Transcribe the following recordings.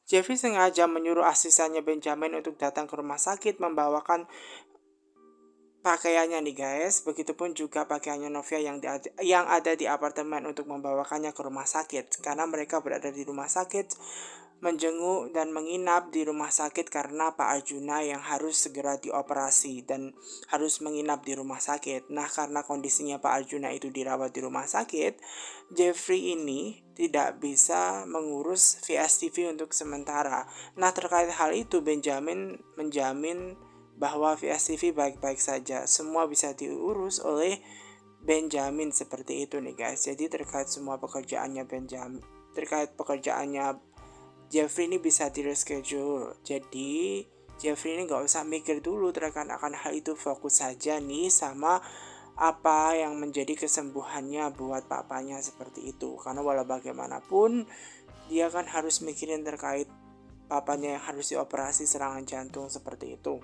Jeffrey sengaja menyuruh asistennya Benjamin untuk datang ke rumah sakit membawakan pakaiannya nih guys, begitupun juga pakaiannya Novia yang ada di apartemen untuk membawakannya ke rumah sakit. Karena mereka berada di rumah sakit, menjenguk dan menginap di rumah sakit karena Pak Arjuna yang harus segera dioperasi dan harus menginap di rumah sakit. Nah, karena kondisinya Pak Arjuna itu dirawat di rumah sakit, Jeffrey ini tidak bisa mengurus VSTV untuk sementara. Nah, terkait hal itu Benjamin menjamin bahwa VSTV baik-baik saja. Semua bisa diurus oleh Benjamin seperti itu nih guys. Jadi terkait pekerjaannya Jeffrey ini bisa di reschedule. Jadi Jeffrey ini nggak usah mikir dulu terkait akan hal itu, fokus saja nih sama apa yang menjadi kesembuhannya buat papanya seperti itu. Karena walau bagaimanapun dia kan harus mikirin terkait papanya yang harus dioperasi serangan jantung seperti itu.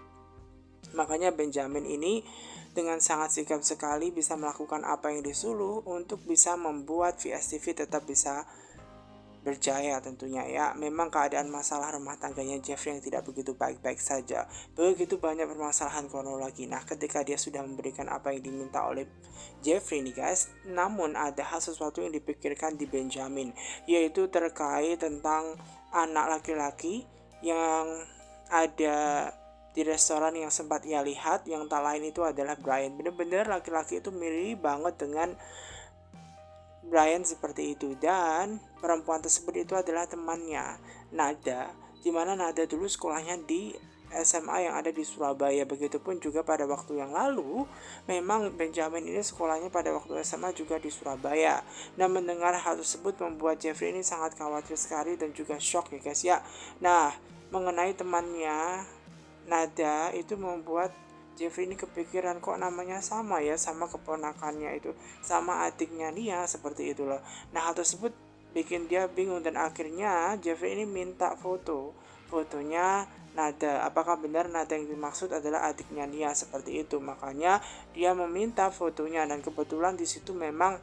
Makanya Benjamin ini dengan sangat sigap sekali bisa melakukan apa yang disuruh untuk bisa membuat VSTV tetap bisa berjaya tentunya ya. Memang keadaan masalah rumah tangganya Jeffrey yang tidak begitu baik-baik saja. Begitu banyak permasalahan kronologi. Nah, ketika dia sudah memberikan apa yang diminta oleh Jeffrey nih guys, namun ada hal sesuatu yang dipikirkan di Benjamin, yaitu terkait tentang anak laki-laki yang ada di restoran yang sempat ia lihat, yang tak lain itu adalah Brian. Bener-bener laki-laki itu mirip banget dengan Brian seperti itu, dan perempuan tersebut itu adalah temannya Nada, dimana Nada dulu sekolahnya di SMA yang ada di Surabaya. Begitupun juga pada waktu yang lalu, memang Benjamin ini sekolahnya pada waktu SMA juga di Surabaya. Nah, mendengar hal tersebut membuat Jeffrey ini sangat khawatir sekali dan juga shock ya guys ya. Nah, mengenai temannya Nada itu membuat Jeffrey ini kepikiran, kok namanya sama ya, sama keponakannya itu, sama adiknya dia, seperti itu loh. Nah, hal tersebut bikin dia bingung dan akhirnya Jeffrey ini minta fotonya Nada. Apakah benar Nada yang dimaksud adalah adiknya Nia seperti itu? Makanya dia meminta fotonya dan kebetulan di situ memang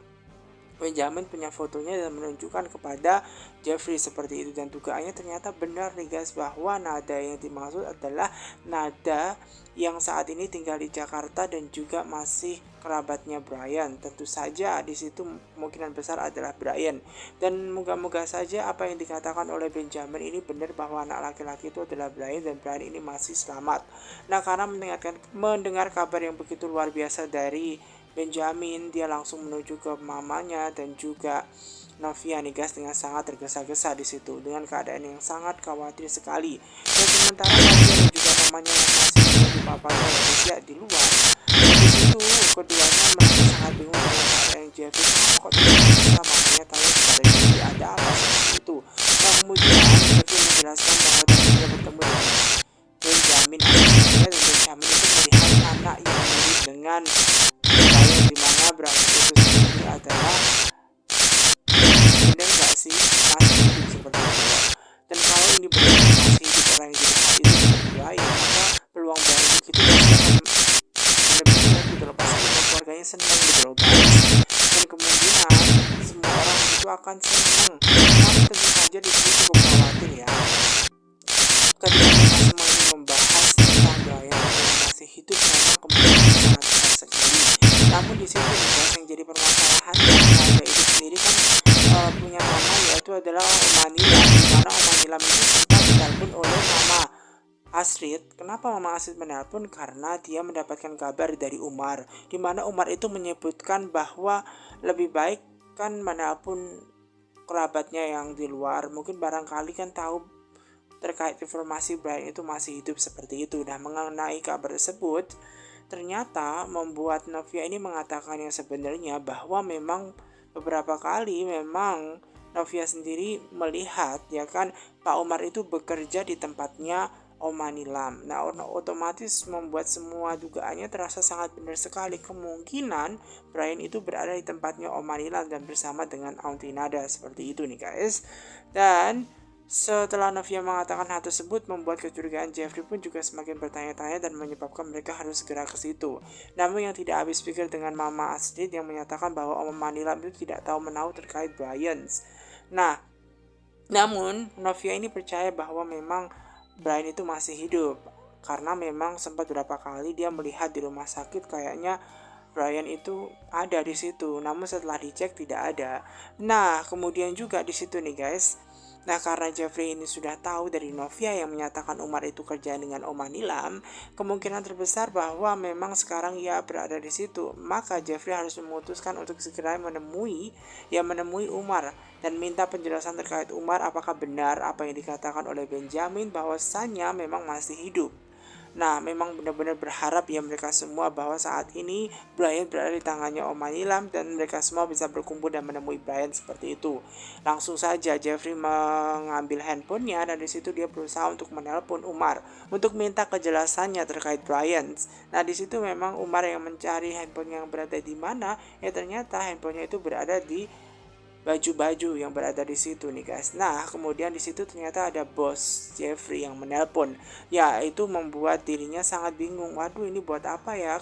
Benjamin punya fotonya dan menunjukkan kepada Jeffrey seperti itu, dan dugaannya ternyata benar nih guys, bahwa Nada yang dimaksud adalah Nada yang saat ini tinggal di Jakarta dan juga masih kerabatnya Brian. Tentu saja di situ kemungkinan besar adalah Brian, dan moga-moga saja apa yang dikatakan oleh Benjamin ini benar bahwa anak laki-laki itu adalah Brian dan Brian ini masih selamat. Nah, karena mendengar kabar yang begitu luar biasa dari Benjamin, dia langsung menuju ke mamanya dan juga Novia nih guys, dengan sangat tergesa-gesa di situ dengan keadaan yang sangat khawatir sekali. Dan sementara Novia dan juga mamanya yang masih menunggu papanya yang bekerja di luar, di situ keduanya merasa sangat bingung dengan keadaan Jeffrey. Kok tidak bisa mamanya tanya kepada Jeffrey ada apa seperti itu. Nah, kemudian Jeffrey menjelaskan bahwa dia bertemu dengan Benjamin ayahnya, dan Benjamin itu melihat anak yang mirip dengan Brian, dimana Brian itu sendiri adalah, benar gak sih, masih hidup seperti itu. Dan kalau ini benar masih hidup orang yang dilihat itu seperti Brian, maka peluang Brian begitu akan benar-benar gitu loh, pasti keluarganya senang gitu loh guys, dan kemungkinan semua orang itu akan senang. Tapi tentu saja di sini cukup khawatir ya ketika kita semua ini membahas tentang Brian yang masih hidup, memang kemungkinan sangat besar sekali. Namun di sini guys, yang jadi permasalahan Nada itu sendiri kan punya mama, yaitu adalah Om Manila, dimana Om Manila itu sempat ditelepon oleh mama Astrid. Kenapa mama Astrid menelpon? Karena dia mendapatkan kabar dari Umar, dimana Umar itu menyebutkan bahwa lebih baik kan menelpon kerabatnya yang di luar, mungkin barangkali kan tahu terkait informasi Brian itu masih hidup seperti itu. Nah, mengenai kabar tersebut ternyata membuat Novia ini mengatakan yang sebenarnya, bahwa memang beberapa kali memang Novia sendiri melihat ya kan Pak Umar itu bekerja di tempatnya Om Manilam. Nah, otomatis membuat semua dugaannya terasa sangat benar sekali. Kemungkinan Brian itu berada di tempatnya Om Manilam dan bersama dengan Auntie Nada seperti itu nih guys. Dan setelah Novia mengatakan hal tersebut, membuat kecurigaan Jeffrey pun juga semakin bertanya-tanya dan menyebabkan mereka harus segera ke situ. Namun yang tidak habis pikir dengan Mama Astrid yang menyatakan bahwa Om Manilam itu tidak tahu menahu terkait Brian. Nah, Namun Novia ini percaya bahwa memang Brian itu masih hidup, karena memang sempat beberapa kali dia melihat di rumah sakit kayaknya Brian itu ada di situ, namun setelah dicek tidak ada. Nah, kemudian juga di situ nih guys. Nah, karena Jeffrey ini sudah tahu dari Novia yang menyatakan Umar itu kerja dengan Oma Nilam, kemungkinan terbesar bahwa memang sekarang ia berada di situ. Maka Jeffrey harus memutuskan untuk segera menemui Umar dan minta penjelasan terkait Umar, apakah benar apa yang dikatakan oleh Benjamin bahwasannya memang masih hidup. Nah, memang benar-benar berharap ya mereka semua bahwa saat ini Brian berada di tangannya Om Manilam dan mereka semua bisa berkumpul dan menemui Brian seperti itu. Langsung saja Jeffrey mengambil handphonenya dan di situ dia berusaha untuk menelpon Umar untuk minta kejelasannya terkait Brian. Nah, di situ memang Umar yang mencari handphone yang berada di mana, ya ternyata handphonenya itu berada di baju-baju yang berada di situ nih guys. Nah, kemudian di situ ternyata ada bos Jeffrey yang menelpon. Ya, itu membuat dirinya sangat bingung. Waduh, ini buat apa ya?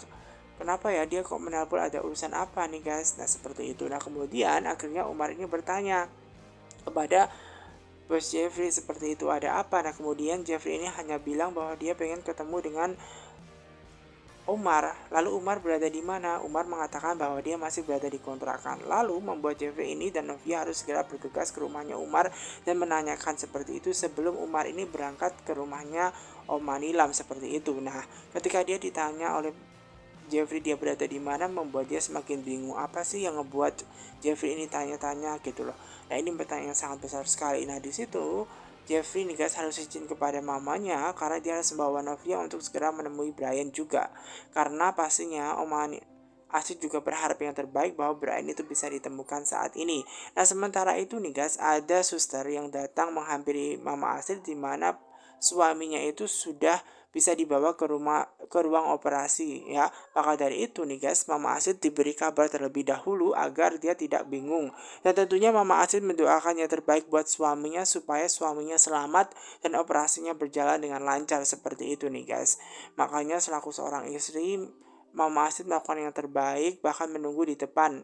Kenapa ya dia kok menelpon, ada urusan apa nih guys? Nah, seperti itu. Nah, kemudian akhirnya Umar ini bertanya kepada bos Jeffrey seperti itu, ada apa? Nah, kemudian Jeffrey ini hanya bilang bahwa dia pengen ketemu dengan Umar. Lalu Umar berada di mana? Umar mengatakan bahwa dia masih berada di kontrakan. Lalu membuat Jeffrey ini dan Novia harus segera bergegas ke rumahnya Umar dan menanyakan seperti itu sebelum Umar ini berangkat ke rumahnya Om Manilam seperti itu. Nah, ketika dia ditanya oleh Jeffrey dia berada di mana, membuat dia semakin bingung. Apa sih yang ngebuat Jeffrey ini tanya-tanya gitu loh. Nah, ini pertanyaan yang sangat besar sekali. Nah, di situ Jeffrey nih guys harus izin kepada mamanya karena dia harus membawa Novia untuk segera menemui Brian juga. Karena pastinya Asid juga berharap yang terbaik bahwa Brian itu bisa ditemukan saat ini. Nah, sementara itu nih guys, ada suster yang datang menghampiri Mama Asid di mana suaminya itu sudah bisa dibawa ke ruang operasi ya. Maka dari itu nih guys, Mama Asid diberi kabar terlebih dahulu agar dia tidak bingung. Dan tentunya Mama Asid mendoakan yang terbaik buat suaminya supaya suaminya selamat dan operasinya berjalan dengan lancar seperti itu nih guys. Makanya selaku seorang istri, Mama Asid melakukan yang terbaik, bahkan menunggu di depan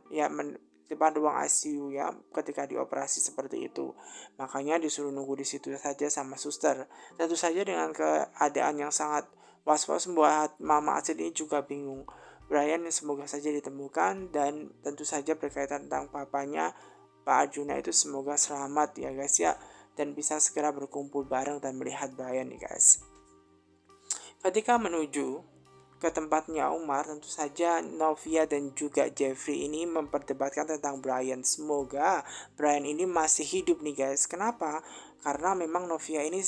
depan ruang ICU ya ketika dioperasi seperti itu. Makanya disuruh nunggu di situ saja sama suster. Tentu saja dengan keadaan yang sangat was-was membuat Mama Asid ini juga bingung. Brian semoga saja ditemukan dan tentu saja berkaitan tentang papanya Pak Arjuna itu semoga selamat ya guys ya, dan bisa segera berkumpul bareng dan melihat Brian nih guys. Ketika menuju ke tempatnya Umar, tentu saja Novia dan juga Jeffrey ini memperdebatkan tentang Brian. Semoga Brian ini masih hidup nih guys. Kenapa? Karena memang Novia ini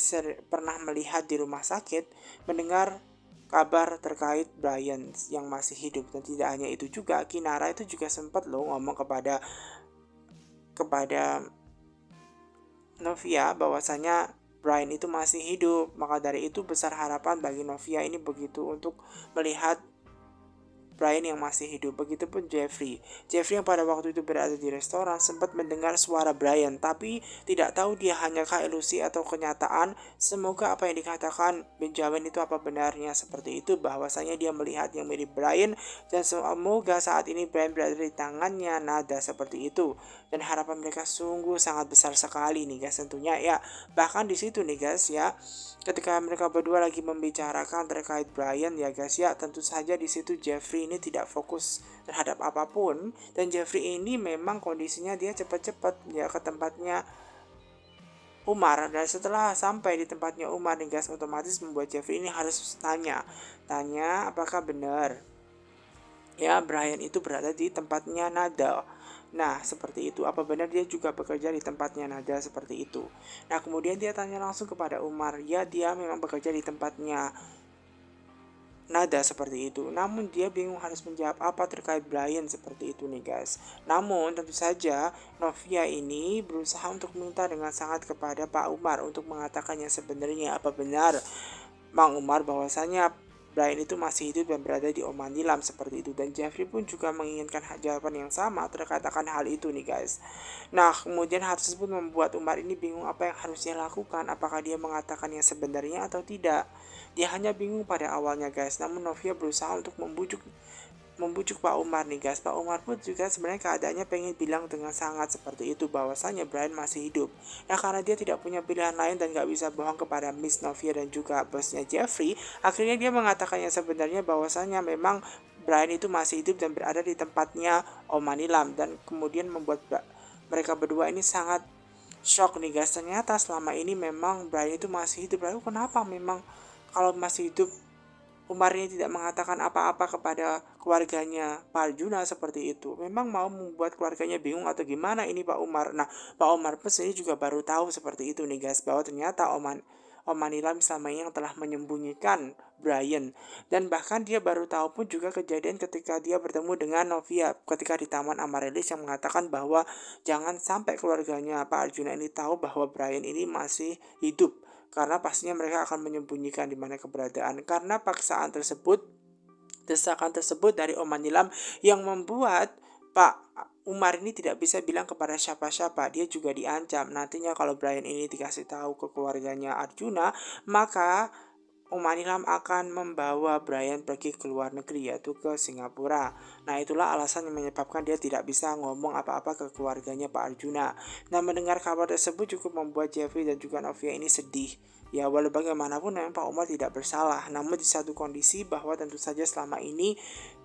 pernah melihat di rumah sakit, mendengar kabar terkait Brian yang masih hidup. Dan tidak hanya itu juga, Kinara itu juga sempat loh ngomong kepada Novia bahwasanya Brian itu masih hidup. Maka dari itu besar harapan bagi Novia ini begitu untuk melihat Brian yang masih hidup. Begitupun Jeffrey. Jeffrey yang pada waktu itu berada di restoran sempat mendengar suara Brian, tapi tidak tahu dia hanyakah ilusi atau kenyataan. Semoga apa yang dikatakan Benjamin itu apa benarnya seperti itu, bahwasanya dia melihat yang mirip Brian, dan semoga saat ini Brian berada di tangannya Nada seperti itu. Dan harapan mereka sungguh sangat besar sekali nih guys tentunya ya. Bahkan di situ nih guys ya, ketika mereka berdua lagi membicarakan terkait Brian ya guys ya, tentu saja di situ Jeffrey ini tidak fokus terhadap apapun, dan Jeffrey ini memang kondisinya dia cepat-cepat ya ke tempatnya Umar. Dan setelah sampai di tempatnya Umar nih guys, otomatis membuat Jeffrey ini harus tanya apakah benar ya Brian itu berada di tempatnya Nada. Nah, seperti itu. Apa benar dia juga bekerja di tempatnya Nada seperti itu? Nah, kemudian dia tanya langsung kepada Umar. Ya, dia memang bekerja di tempatnya Nada seperti itu. Namun dia bingung harus menjawab apa terkait Brian seperti itu nih guys. Namun tentu saja Novia ini berusaha untuk minta dengan sangat kepada Pak Umar untuk mengatakan yang sebenarnya, apa benar Mang Umar bahwasanya Brian itu masih hidup dan berada di Oman Nilam seperti itu. Dan Jeffrey pun juga menginginkan jawaban yang sama terkait akan hal itu nih guys. Nah, kemudian hal tersebut membuat Umar ini bingung apa yang harus dia lakukan. Apakah dia mengatakan yang sebenarnya atau tidak. Dia hanya bingung pada awalnya guys. Namun Novia berusaha untuk membujuk membujuk Pak Umar nih guys. Pak Umar pun juga sebenarnya keadaannya pengen bilang dengan sangat seperti itu bahwasanya Brian masih hidup. Nah karena dia tidak punya pilihan lain dan gak bisa bohong kepada Miss Novia dan juga bosnya Jeffrey, akhirnya dia mengatakan yang sebenarnya bahwasanya memang Brian itu masih hidup dan berada di tempatnya Oma Nilam, dan kemudian membuat mereka berdua ini sangat shock nih guys. Ternyata selama ini memang Brian itu masih hidup. Lalu kenapa memang kalau masih hidup Umar ini tidak mengatakan apa-apa kepada keluarganya Pak Arjuna seperti itu? Memang mau membuat keluarganya bingung atau gimana ini Pak Umar? Nah, Pak Umar pun sendiri juga baru tahu seperti itu nih guys, bahwa ternyata Om Manilam selama ini yang telah menyembunyikan Brian. Dan bahkan dia baru tahu pun juga kejadian ketika dia bertemu dengan Novia ketika di Taman Amaryllis, yang mengatakan bahwa jangan sampai keluarganya Pak Arjuna ini tahu bahwa Brian ini masih hidup, karena pastinya mereka akan menyembunyikan di mana keberadaan. Karena desakan tersebut dari Om Manilam yang membuat Pak Umar ini tidak bisa bilang kepada siapa-siapa. Dia juga diancam nantinya kalau Brian ini dikasih tahu ke keluarganya Arjuna, maka Om Manilam akan membawa Brian pergi ke luar negeri, yaitu ke Singapura. Nah itulah alasan yang menyebabkan dia tidak bisa ngomong apa-apa ke keluarganya Pak Arjuna. Nah mendengar kabar tersebut cukup membuat Jeffrey dan juga Novia ini sedih. Ya walau bagaimanapun memang Pak Umar tidak bersalah. Namun di satu kondisi bahwa tentu saja selama ini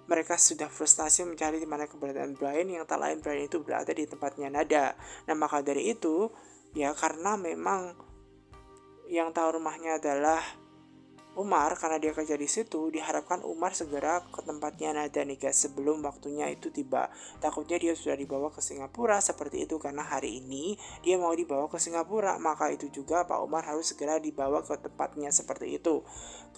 mereka sudah frustasi mencari di mana keberadaan Brian, yang tak lain Brian itu berada di tempatnya Nada. Nah maka dari itu ya karena memang yang tahu rumahnya adalah Umar, karena dia kerja di situ, diharapkan Umar segera ke tempatnya Nada nih guys sebelum waktunya itu tiba. Takutnya dia sudah dibawa ke Singapura seperti itu, karena hari ini dia mau dibawa ke Singapura, maka itu juga Pak Umar harus segera dibawa ke tempatnya seperti itu,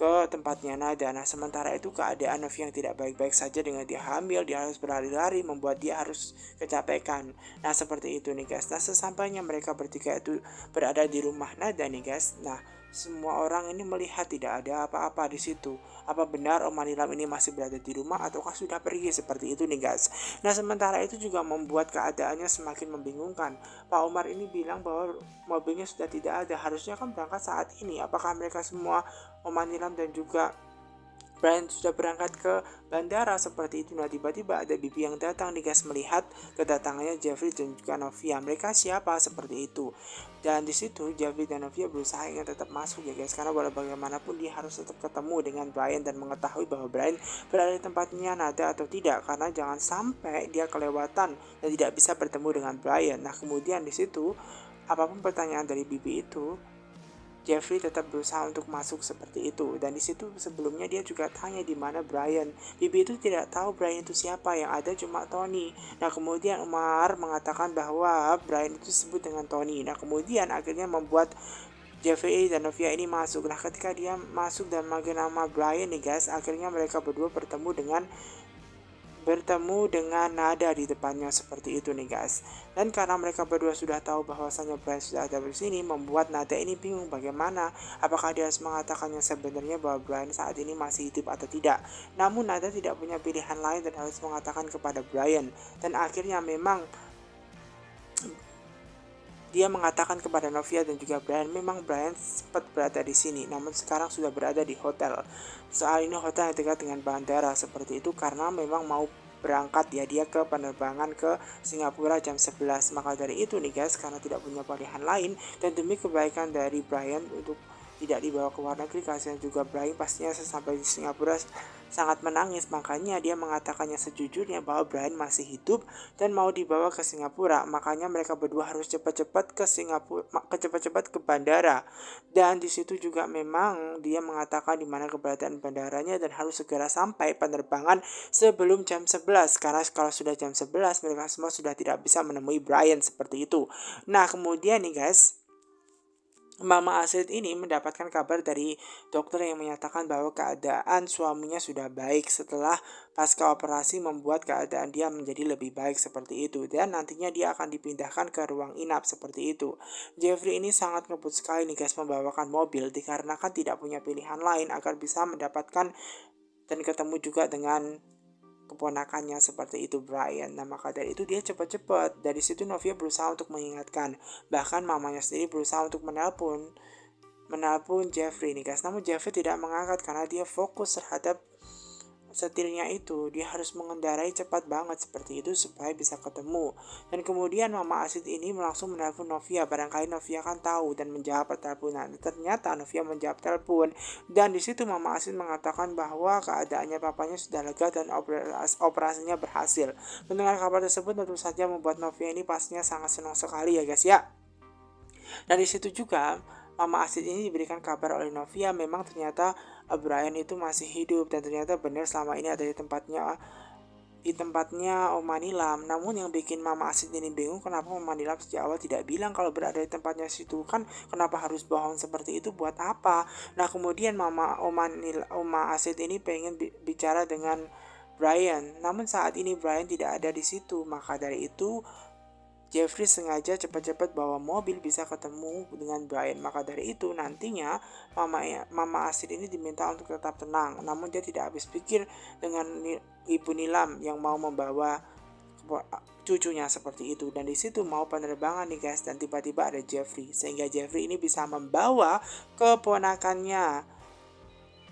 ke tempatnya Nada. Nah sementara itu keadaan Novi yang tidak baik-baik saja dengan dia hamil, dia harus berlari-lari, membuat dia harus kecapekan. Nah seperti itu nih guys. Nah sesampainya mereka bertiga itu berada di rumah Nada nih guys. Nah semua orang ini melihat tidak ada apa-apa di situ. Apa benar Om Manilam ini masih berada di rumah ataukah sudah pergi, seperti itu nih guys. Nah sementara itu juga membuat keadaannya semakin membingungkan. Pak Umar ini bilang bahwa mobilnya sudah tidak ada, harusnya kan berangkat saat ini. Apakah mereka semua Om Manilam dan juga Brian sudah berangkat ke bandara seperti itu? Nah tiba-tiba ada Bibi yang datang nih guys, melihat kedatangannya Jeffrey dan juga Novia. Mereka siapa seperti itu? Dan di situ Jeffrey dan Novia berusaha ingin tetap masuk ya guys, karena walau bagaimanapun dia harus tetap ketemu dengan Brian dan mengetahui bahwa Brian berada di tempatnya Nada atau tidak, karena jangan sampai dia kelewatan dan tidak bisa bertemu dengan Brian. Nah kemudian di situ apapun pertanyaan dari Bibi itu, Jeffrey tetap berusaha untuk masuk seperti itu. Dan di situ sebelumnya dia juga tanya di mana Brian. Bibi itu tidak tahu Brian itu siapa, yang ada cuma Tony. Nah kemudian Umar mengatakan bahwa Brian itu disebut dengan Tony. Nah kemudian akhirnya membuat Jeffrey dan Novia ini masuk. Nah ketika dia masuk dan memanggil nama Brian nih guys, akhirnya mereka berdua bertemu dengan Nada di depannya seperti itu nih guys. Dan karena mereka berdua sudah tahu bahwasannya Brian sudah ada di sini, membuat Nada ini bingung bagaimana, apakah dia harus mengatakannya sebenarnya bahwa Brian saat ini masih hidup atau tidak. Namun Nada tidak punya pilihan lain dan harus mengatakan kepada Brian. Dan akhirnya memang dia mengatakan kepada Novia dan juga Brian, memang Brian sempat berada di sini, namun sekarang sudah berada di hotel. Soal ini hotel yang dekat dengan bandara seperti itu, karena memang mau berangkat ya dia ke penerbangan ke Singapura jam 11. Maka dari itu nih guys, karena tidak punya pilihan lain dan demi kebaikan dari Brian untuk tidak dibawa ke luar negeri, kasihan juga Brian pastinya sampai di Singapura sangat menangis. Makanya dia mengatakannya sejujurnya bahwa Brian masih hidup dan mau dibawa ke Singapura. Makanya mereka berdua harus cepat-cepat ke Singapura, cepat-cepat ke bandara. Dan di situ juga memang dia mengatakan di mana keberadaan bandaranya dan harus segera sampai penerbangan sebelum jam 11. Karena kalau sudah jam 11 mereka semua sudah tidak bisa menemui Brian seperti itu. Nah, kemudian nih guys, Mama Astrid ini mendapatkan kabar dari dokter yang menyatakan bahwa keadaan suaminya sudah baik setelah pasca operasi, membuat keadaan dia menjadi lebih baik seperti itu, dan nantinya dia akan dipindahkan ke ruang inap seperti itu. Jeffrey ini sangat ngebut sekali nih guys membawakan mobil dikarenakan tidak punya pilihan lain agar bisa mendapatkan dan ketemu juga dengan keponakannya seperti itu Brian. Nah maka dari itu dia cepat-cepat. Dari situ Novia berusaha untuk mengingatkan, bahkan mamanya sendiri berusaha untuk menelpon Jeffrey nih guys, namun Jeffrey tidak mengangkat karena dia fokus terhadap setirnya itu dia harus mengendarai cepat banget seperti itu supaya bisa ketemu. Dan kemudian Mama Asid ini langsung menelpon Novia, barangkali Novia kan tahu dan menjawab teleponan. Ternyata Novia menjawab telepon dan di situ Mama Asid mengatakan bahwa keadaannya papanya sudah lega dan operasinya berhasil. Mendengar kabar tersebut tentu saja membuat Novia ini pastinya sangat senang sekali ya guys ya. Dan di situ juga Mama Asid ini diberikan kabar oleh Novia memang ternyata Brian itu masih hidup dan ternyata benar selama ini ada di tempatnya Oma Nilam. Namun yang bikin Mama Asid ini bingung kenapa Oma Nilam sejak awal tidak bilang kalau berada di tempatnya situ, kan kenapa harus bohong seperti itu buat apa. Nah kemudian Oma Asid ini pengen bicara dengan Brian, namun saat ini Brian tidak ada di situ. Maka dari itu Jeffrey sengaja cepat-cepat bawa mobil bisa ketemu dengan Brian. Maka dari itu nantinya Mama Asid ini diminta untuk tetap tenang. Namun dia tidak habis pikir dengan Ibu Nilam yang mau membawa cucunya seperti itu. Dan di situ mau penerbangan nih guys, dan tiba-tiba ada Jeffrey. Sehingga Jeffrey ini bisa membawa keponakannya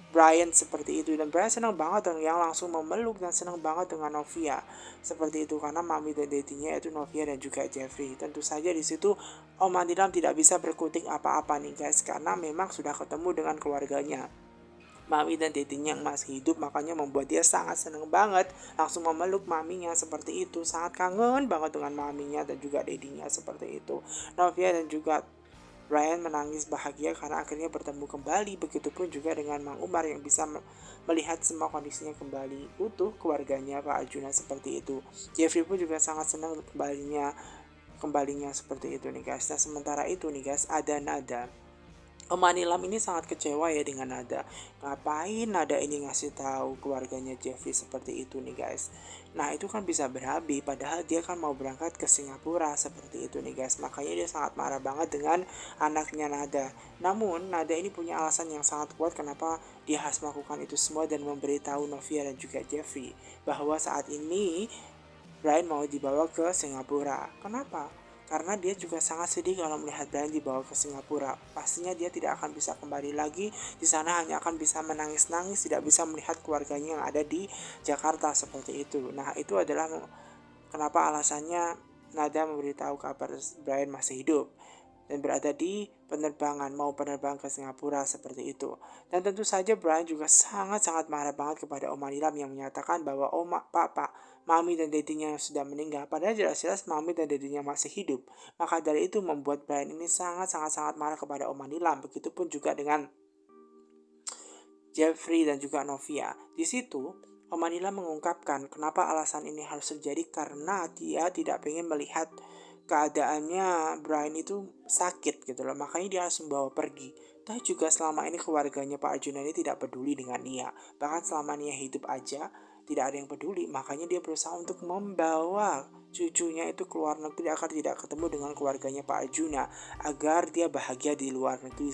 Brian seperti itu, dan Brian senang banget dong yang langsung memeluk dan senang banget dengan Novia seperti itu karena mami dan daddy-nya itu Novia dan juga Jeffrey. Tentu saja di situ Om Nilam tidak bisa berkutik apa-apa nih guys karena memang sudah ketemu dengan keluarganya, mami dan daddy-nya yang masih hidup. Makanya membuat dia sangat senang banget langsung memeluk maminya seperti itu, sangat kangen banget dengan maminya dan juga daddy-nya seperti itu. Novia dan juga Brian menangis bahagia karena akhirnya bertemu kembali. Begitupun juga dengan Mang Umar yang bisa melihat semua kondisinya kembali utuh keluarganya Pak Arjuna seperti itu. Jeffrey pun juga sangat senang kembalinya seperti itu nih guys. Nah sementara itu nih guys, ada Nada. Om Nilam ini sangat kecewa ya dengan Nada. Ngapain Nada ini ngasih tahu keluarganya Jeffrey seperti itu nih guys. Nah itu kan bisa berabi padahal dia kan mau berangkat ke Singapura seperti itu nih guys. Makanya dia sangat marah banget dengan anaknya Nada. Namun Nada ini punya alasan yang sangat kuat kenapa dia harus melakukan itu semua dan memberitahu Novia dan juga Jeffrey bahwa saat ini Brian mau dibawa ke Singapura. Kenapa? Karena dia juga sangat sedih kalau melihat Brian dibawa ke Singapura. Pastinya dia tidak akan bisa kembali lagi. Di sana hanya akan bisa menangis-nangis, tidak bisa melihat keluarganya yang ada di Jakarta seperti itu. Nah, itu adalah kenapa alasannya Nada memberitahu kabar Brian masih hidup dan berada di mau penerbangan ke Singapura seperti itu. Dan tentu saja Brian juga sangat-sangat marah banget kepada Oma Nilam yang menyatakan bahwa papa, mami dan dedinya yang sudah meninggal. Padahal jelas-jelas mami dan dedinya masih hidup. Maka dari itu membuat Brian ini sangat-sangat marah kepada Oma Nilam. Begitupun juga dengan Jeffrey dan juga Novia. Di situ Oma Nilam mengungkapkan kenapa alasan ini harus terjadi karena dia tidak ingin melihat keadaannya Brian itu sakit gitu loh, makanya dia harus membawa pergi. Tapi juga selama ini keluarganya Pak Arjuna ini tidak peduli dengan Nia, bahkan selama Nia hidup aja tidak ada yang peduli. Makanya dia berusaha untuk membawa cucunya itu keluar negeri agar tidak ketemu dengan keluarganya Pak Arjuna, agar dia bahagia di luar negeri